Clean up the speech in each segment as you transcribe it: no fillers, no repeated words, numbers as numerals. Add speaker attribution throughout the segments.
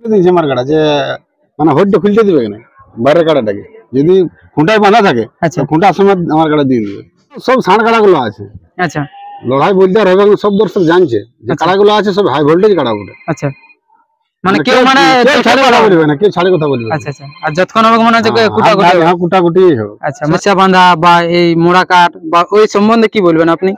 Speaker 1: দিয়েছে আমার কাটা যে মানে হইটা খুলতে দিবে না বাইরের কাটাটাকে যদি খুঁটায় বাঁধা থাকে খুঁটার সময় আমার কাটা দিয়ে দিবে। সব ষাঁড় কাটাগুলো আছে।
Speaker 2: আচ্ছা,
Speaker 1: লড়াই বলতে আর হবে সব দর্শক জানছে যে কাটাগুলো আছে সব হাই ভোল্টেজ কাটা বলে।
Speaker 2: আচ্ছা, মানে কেউ মানে
Speaker 1: ছাড়ে কথা বলবে না, কেউ ছাড়ে কথা বলবে।
Speaker 2: আচ্ছা আচ্ছা, আর যতক্ষণ হবে মনে হচ্ছে কুটাকুটি।
Speaker 1: হ্যাঁ, কুটাকুটি হবে।
Speaker 2: আচ্ছা, মোচা বাঁধা বা এই মোড়া কাট বা ওই সম্বন্ধে কি বলবেন আপনি?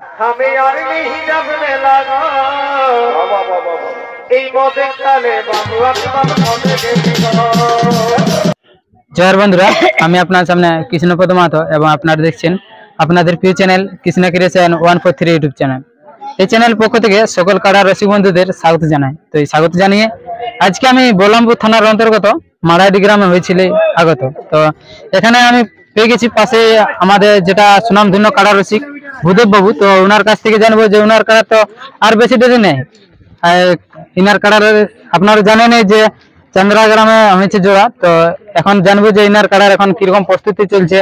Speaker 2: জয়ের বন্ধুরা, আমি আপনার সামনে কৃষ্ণপদ মাহাতো এবং আপনারা দেখছেন আপনাদের প্রিয় channel Krishna creation 143 YouTube channel. এই চ্যানেল পক্ষ থেকে সকল কাড়া রসিক বন্ধুদের স্বাগত জানাই। তো এই স্বাগত জানিয়ে আজকে আমি বলরামপুর থানার অন্তর্গত মারাইডি গ্রামে হয়েছিল আগত। তো এখানে আমি পেয়ে গেছি পাশে আমাদের যেটা সুনামধন্য কাড়া রসিক ভূদেব বাবু। তো ওনার কাছ থেকে জানবো যে ওনার কাড়া তো আর বেশি দেরি নেই। ইনার কাড়ার আপনারা জানেন যে চান্দ্রা গ্রামে হয়েছে জোড়া। তো এখন জানবো যে ইনার কাড়ার এখন কিরকম প্রস্তুতি চলছে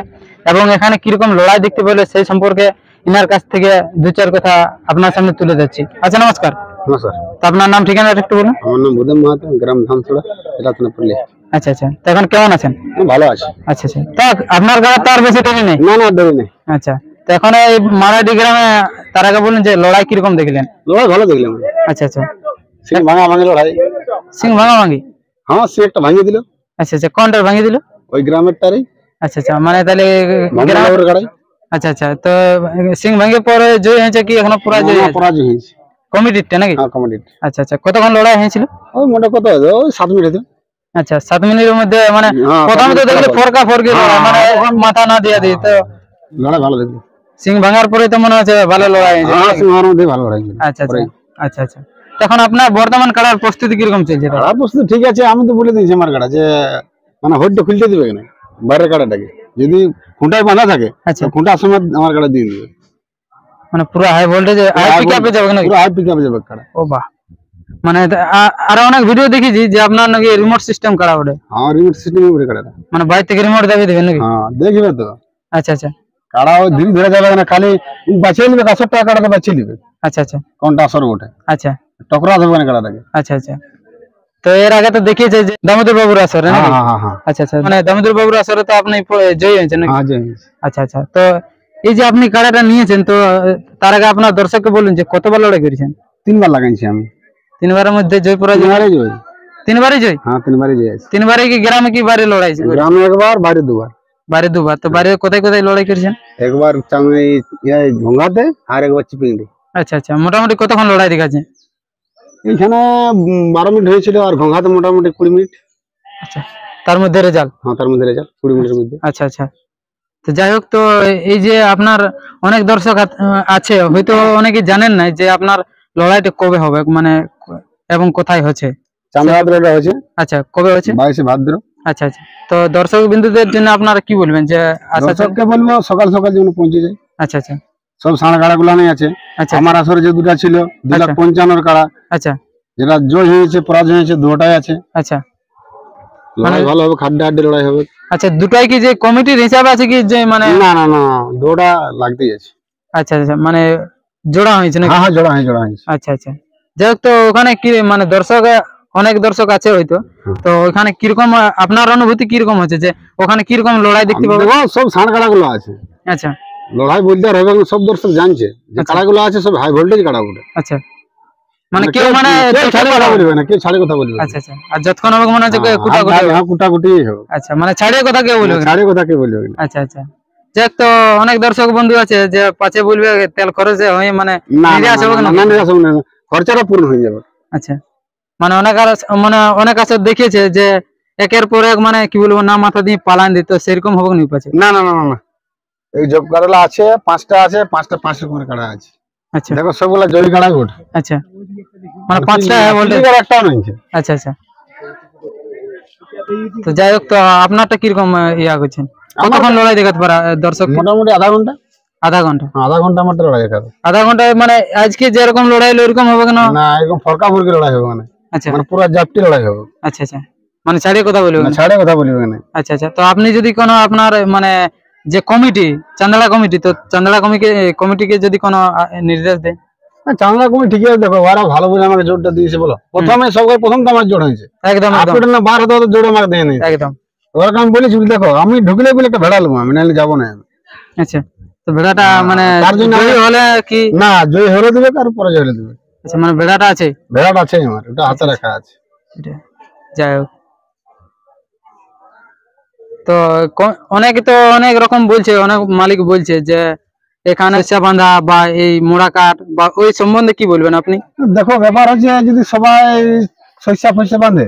Speaker 2: এবং এখানে কিরকম লড়াই দেখতে পেলে সেই সম্পর্কে ইনার কাছ থেকে দু চার কথা আপনার সামনে তুলে যাচ্ছি। আচ্ছা, নমস্কার।
Speaker 1: নমস্কার।
Speaker 2: তো আপনার নাম ঠিকানাটা একটু বলুন।
Speaker 1: আমার নাম ভূদেব মাহাতো, গ্রাম ধানছড়া, জেলা থানাপল্লী।
Speaker 2: আচ্ছা আচ্ছা, তো এখন কেমন আছেন?
Speaker 1: ভালো আছি।
Speaker 2: আচ্ছা আচ্ছা, তো আপনার কাড়া তো আর বেশি দেরি নেই?
Speaker 1: না না, দেরি নেই।
Speaker 2: আচ্ছা, তো এখন এই মারাইডি গ্রামে তার আগে বলুন যে লড়াই কিরকম দেখলেন?
Speaker 1: লড়াই ভালো দেখলাম।
Speaker 2: আচ্ছা আচ্ছা,
Speaker 1: সিং ভাঙা ভাঙি লড়াই।
Speaker 2: সিং ভাঙা ভাঙি?
Speaker 1: হ্যাঁ, সে একটা ভাঙিয়ে দিল।
Speaker 2: আচ্ছা আচ্ছা, কোনটার ভাঙিয়ে দিল?
Speaker 1: ওই গ্রামের টারই।
Speaker 2: আচ্ছা আচ্ছা, মানে তাহলে
Speaker 1: গ্রামের গাড়াই।
Speaker 2: আচ্ছা আচ্ছা, তো সিং ভাঙে পরে জয় হয়েছে কি এখনো পরাজয়
Speaker 1: হয়েছে
Speaker 2: কমিটিতে নাকি?
Speaker 1: হ্যাঁ, কমিটিতে।
Speaker 2: আচ্ছা আচ্ছা, কতক্ষণ লড়াই হয়েছিল?
Speaker 1: ওই মোটা কত ওই 7 মিনিট হতো।
Speaker 2: আচ্ছা, 7 মিনিটের মধ্যে মানে প্রথমে তো দেখলে ফরকা ফরকি মানে মাথা না দিয়ে দিই। তো
Speaker 1: লড়াই ভালো দেখলো।
Speaker 2: সিং ভাঙার পরে তো মনে হচ্ছে ভালো লড়াই হয়েছে।
Speaker 1: হ্যাঁ, সিং ভাঙার মধ্যে ভালো লড়াই।
Speaker 2: আচ্ছা আচ্ছা আচ্ছা আচ্ছা, এখন আপনার বর্তমান কাড়ার প্রস্তুতি কিরকম চলছে?
Speaker 1: কাড়ার প্রস্তুতি ঠিক আছে। আমি তো বলে দিয়েছি আমার কাড়া যে মানে হইটা খুলতে দিবে না বাইরের কাটাটাকে যদি খুঁটায় বাঁধা থাকে খুঁটার সময় আমার কাটা দিয়ে দিবে।
Speaker 2: মানে পুরো হাই ভোল্টেজ হাই পিকআপে যাবে নাকি?
Speaker 1: পুরো হাই পিকআপে যাবে কাড়া।
Speaker 2: ও বাহ, মানে আরো অনেক ভিডিও দেখেছি যে আপনার নাকি রিমোট সিস্টেম কাড়া ওঠে।
Speaker 1: হ্যাঁ, রিমোট সিস্টেমে ওঠে কাড়াটা।
Speaker 2: মানে বাইরে থেকে রিমোট দাবি দিবেন নাকি?
Speaker 1: হ্যাঁ, দেখবে তো।
Speaker 2: আচ্ছা আচ্ছা,
Speaker 1: কাড়া ওই ধীরে ধীরে যাবে না, খালি বাঁচিয়ে নিবে 10 টাকা কাড়াটা বাঁচিয়ে নিবে।
Speaker 2: আচ্ছা আচ্ছা,
Speaker 1: কোনটা আসর ওঠে।
Speaker 2: আচ্ছা,
Speaker 1: টকরা দেবে না কাড়াটাকে।
Speaker 2: আচ্ছা আচ্ছা, তো এর আগে তো দেখিয়েছে যে দামোদর বাবুর আসরে নাকি? আচ্ছা আচ্ছা, মানে দামোদর বাবুর আসরে তো আপনি জয়ী হয়েছেন নাকি?
Speaker 1: হ্যাঁ, জয়ী হয়েছি।
Speaker 2: আচ্ছা আচ্ছা, তো এই যে আপনি কাড়াটা নিয়েছেন, তো তার আগে আপনার দর্শককে বলুন যে কতবার লড়াই করেছেন?
Speaker 1: 3 বার লাগাইছি আমি।
Speaker 2: 3 বারের মধ্যে জয় পরাজয়?
Speaker 1: 3 বারই জয়।
Speaker 2: 3 বারই জয়?
Speaker 1: হ্যাঁ, 3 বারই জয় আছে।
Speaker 2: 3 বারে কি গ্রামে কি বারে লড়াই?
Speaker 1: গ্রামে একবার, বাইরে দুবার।
Speaker 2: বাইরে দুবার। তো বাইরে কোথায় কোথায় লড়াই করেছেন?
Speaker 1: একবার ভঙ্গাতে আর একবার চিপিংড়ি।
Speaker 2: আচ্ছা আচ্ছা, মোটামুটি কতক্ষণ লড়াই দেখাচ্ছে?
Speaker 1: এইখানে 12 মিনিট হয়েছিল আর ভঙ্গাতে মোটামুটি 20 মিনিট।
Speaker 2: আচ্ছা, তার মধ্যে রেজাল্ট?
Speaker 1: হ্যাঁ, তার মধ্যে রেজাল্ট 20 মিনিটের মধ্যে।
Speaker 2: আচ্ছা আচ্ছা, তো যাই হোক, তো এই যে আপনার অনেক দর্শক আছে, হয়তো অনেকে জানেন না যে আপনার লড়াইটা কবে হবে মানে এবং কোথায় হচ্ছে।
Speaker 1: চান্দ্রা হয়েছে।
Speaker 2: আচ্ছা, কবে হচ্ছে?
Speaker 1: 22 ভাদ্র।
Speaker 2: আচ্ছা আচ্ছা, তো দর্শক বিন্দুদের জন্য আপনারা কি বলবেন? যে
Speaker 1: দর্শককে বলবো সকাল সকাল যেন পৌঁছে যায়।
Speaker 2: আচ্ছা আচ্ছা,
Speaker 1: সব ষাঁড় কাড়া গুলা নেই আছে। আমার আসরে যে দুটা ছিল 2,55,000 কাড়া।
Speaker 2: আচ্ছা,
Speaker 1: যেটা জয় হয়েছে পরাজয় হয়েছে দুটাই আছে।
Speaker 2: আচ্ছা,
Speaker 1: লড়াই ভালো হবে, খাড্ডা হাড্ডি লড়াই হবে।
Speaker 2: আচ্ছা, দুটাই কি যে কমিটির হিসাবে আছে কি যে মানে?
Speaker 1: না না না, দুটা লাগতেই আছে।
Speaker 2: আচ্ছা আচ্ছা, মানে জোড়া হয়েছে নাকি?
Speaker 1: হ্যাঁ, জোড়া হয়েছে।
Speaker 2: আচ্ছা আচ্ছা, যাই হোক, তো ওখানে কি মানে দর্শক অনেক দর্শক আছে হয়তো, তো ওখানে কিরকম আপনার অনুভূতি কিরকম হচ্ছে যে ওখানে কিরকম লড়াই দেখতে পাবো?
Speaker 1: সব ষাঁড় কাড়া গুলো আছে।
Speaker 2: আচ্ছা,
Speaker 1: লড়াই বলতে আর হবে সব দর্শক জানছে যে কাড়া গুলো আছে সব হাই ভোল্টেজ কাড়া গুলো।
Speaker 2: আচ্ছা, মানে কেউ মানে
Speaker 1: ছাড়ে কথা বলবে না, কেউ ছাড়ে কথা বলবে।
Speaker 2: আচ্ছা আচ্ছা, আর যতক্ষণ হবে মনে হচ্ছে
Speaker 1: কুটাকুটি হবে।
Speaker 2: আচ্ছা, মানে ছাড়িয়ে কথা কেউ বলবে?
Speaker 1: ছাড়ে কথা কেউ বলবে।
Speaker 2: আচ্ছা আচ্ছা, যাই হোক, তো অনেক দর্শক বন্ধু আছে যে পাছে বলবে তেল খরচে হয়ে মানে
Speaker 1: খরচাটা পূর্ণ হয়ে যাবে।
Speaker 2: আচ্ছা, মানে অনেক আছে দেখিয়েছে যে একের পর এক মানে কি বলবো না মাথা দিয়ে পালান দিত, সেরকম হবে না পাচ্ছে?
Speaker 1: না না না না, এই জব কাড়া আছে 5টা আছে, 5টা 5 রকমের কাড়া আছে।
Speaker 2: আচ্ছা,
Speaker 1: দেখো সবগুলা জয় কাড়া ওঠে।
Speaker 2: আচ্ছা, মানে 5টা বলতে
Speaker 1: একটাও নেই।
Speaker 2: আচ্ছা আচ্ছা, তো যাই হোক, তো আপনারটা কিরকম ইয়া করছেন? কতক্ষণ লড়াই দেখাতে পারা দর্শক?
Speaker 1: মোটামুটি আধা ঘন্টা।
Speaker 2: আধা ঘন্টা?
Speaker 1: আধা ঘন্টা মাত্র লড়াই দেখাবে।
Speaker 2: আধা ঘন্টায় মানে আজকে যেরকম লড়াই হলো ওরকম হবে না?
Speaker 1: না, এরকম ফরকা ফরকি লড়াই হবে মানে।
Speaker 2: আচ্ছা,
Speaker 1: মানে পুরো জাপটি লড়াই হবে।
Speaker 2: আচ্ছা আচ্ছা, মানে ছাড়িয়ে কথা বলবে না?
Speaker 1: ছাড়ে কথা বলবে না।
Speaker 2: আচ্ছা আচ্ছা, তো আপনি যদি কোনো আপনার মানে যে কমিটি চান্দড়া কমিটি, তো চান্দড়া কমিটিকে যদি কোনো নির্দেশ দেয়?
Speaker 1: চাঁদা কমিটি ঠিকই আছে, দেখো ওরা ভালো বলে আমাকে জোরটা দিয়েছে বলো। প্রথমে সবকে প্রথম তো আমার জোর হয়েছে,
Speaker 2: একদম একদম
Speaker 1: আপনি না বার হতে হতে জোর আমাকে দেয়নি।
Speaker 2: একদম।
Speaker 1: ওরা আমি বলেছি দেখো আমি ঢুকলে বলে একটা ভেড়া নেবো, আমি নাহলে যাবো না আমি।
Speaker 2: আচ্ছা, তো ভেড়াটা মানে
Speaker 1: তার জন্য
Speaker 2: জয়ী হলে কি?
Speaker 1: না, জয় হলে দিবে আর পরাজয় হলে দিবে।
Speaker 2: আচ্ছা, মানে ভেড়াটা আছে,
Speaker 1: ভেড়াটা আছে আমার, ওটা হাতে রাখা আছে।
Speaker 2: এটা। যাই হোক, তো অনেকে তো অনেক রকম বলছে, অনেক মালিক বলছে যে এখানে শস্য বাঁধা বা এই মোড়া কাঠ বা ওই সম্বন্ধে কি বলবেন আপনি?
Speaker 1: দেখো ব্যাপার হচ্ছে যদি সবাই শস্য ফস্য বাঁধে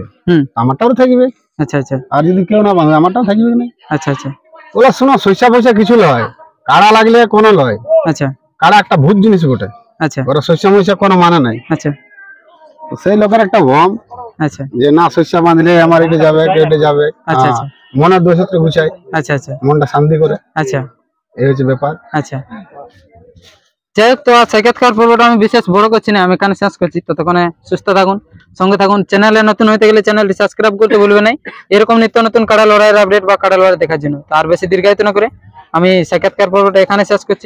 Speaker 1: আমারটাও থাকবে,
Speaker 2: আচ্ছা আচ্ছা,
Speaker 1: আর যদি কেউ না বাঁধে আমারটাও থাকবে না।
Speaker 2: আচ্ছা আচ্ছা
Speaker 1: ওরা শোনো শস্য ফস্য কিছু লয়, কাড়া লাগলে কোনো লয়,
Speaker 2: আচ্ছা
Speaker 1: কাড়া একটা ভূত জিনিস বটে।
Speaker 2: আচ্ছা
Speaker 1: ওরা শস্য মস্য কোনো মানে নাই।
Speaker 2: আচ্ছা
Speaker 1: তো সেই লোকের একটা ভ্রম
Speaker 2: আচ্ছা
Speaker 1: যে না শস্য বাঁধলে আমার এটা যাবে এটা যাবে,
Speaker 2: আচ্ছা আচ্ছা
Speaker 1: মনের দোষত্ব গুছায়,
Speaker 2: আচ্ছা আচ্ছা
Speaker 1: মনটা শান্তি করে,
Speaker 2: আচ্ছা
Speaker 1: এই হচ্ছে ব্যাপার।
Speaker 2: আচ্ছা। যাই হোক, তো সাক্ষাৎকার পর্বটা আমি বিশেষ বড় করছি না, আমি এখানে শেষ করছি। ততক্ষণে সুস্থ থাকুন, সঙ্গে থাকুন। চ্যানেলে নতুন হতে গেলে চ্যানেলটি সাবস্ক্রাইব করতে ভুলবেন না, এরকম নিত্য নতুন কাড়া লড়াইয়ের আপডেট বা কাড়া লড়াই দেখার জন্য। তার বেশি দীর্ঘায়িত না করে আমি সাক্ষাৎকার পর্বটা এখানে শেষ করছি।